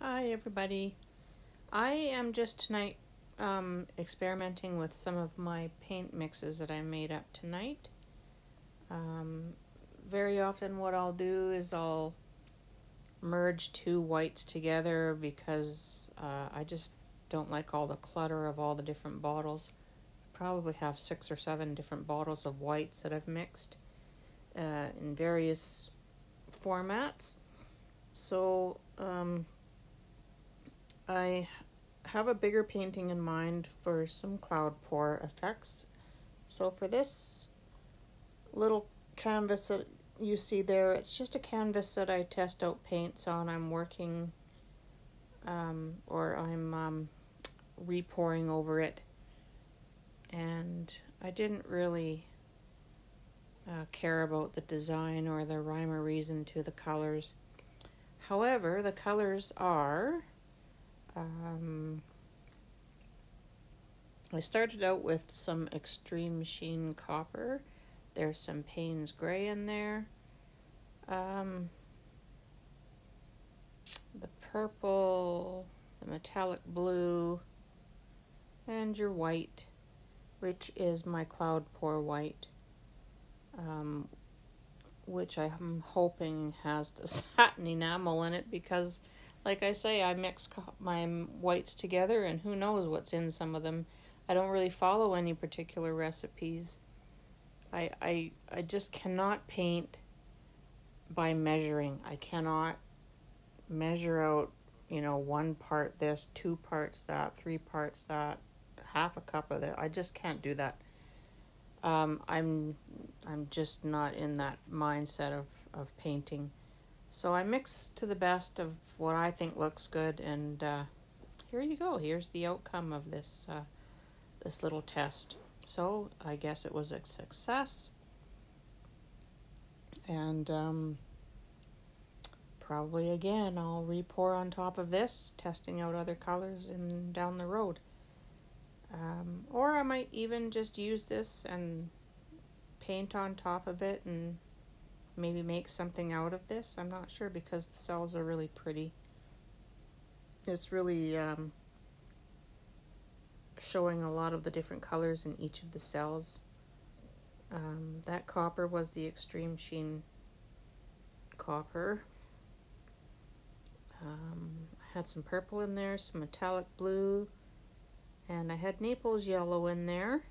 Hi everybody. I am just tonight experimenting with some of my paint mixes that I made up tonight. Um, Very often what I'll do is I'll merge two whites together because I just don't like all the clutter of all the different bottles. I probably have 6 or 7 different bottles of whites that I've mixed in various formats. So I have a bigger painting in mind for some cloud pour effects. So for this little canvas that you see there, it's just a canvas that I test out paints on. I'm working or I'm repouring over it, and I didn't really care about the design or the rhyme or reason to the colors. However, the colors are I started out with some Extreme Sheen Copper. There's some Payne's Gray in there. The purple, the metallic blue, and your white, which is my Cloud Pour White, which I'm hoping has the satin enamel in it because, like I say, I mix my whites together and who knows what's in some of them. I don't really follow any particular recipes. I just cannot paint by measuring. I cannot measure out, 1 part this, 2 parts that, 3 parts that, half a cup of that. I just can't do that. I'm just not in that mindset of painting. So I mix to the best of what I think looks good, and here you go. Here's the outcome of this this little test. So I guess it was a success, and probably again I'll re-pour on top of this, testing out other colors and down the road. Or I might even just use this and paint on top of it and maybe make something out of this. I'm not sure because the cells are really pretty. It's really showing a lot of the different colors in each of the cells. That copper was the Extreme Sheen Copper. I had some purple in there, some metallic blue, and I had Naples yellow in there,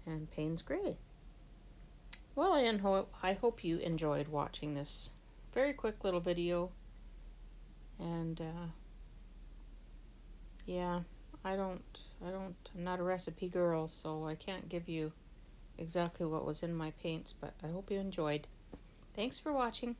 and Payne's Gray. Well, I hope you enjoyed watching this very quick little video, and yeah, I'm not a recipe girl, so I can't give you exactly what was in my paints, but I hope you enjoyed. Thanks for watching.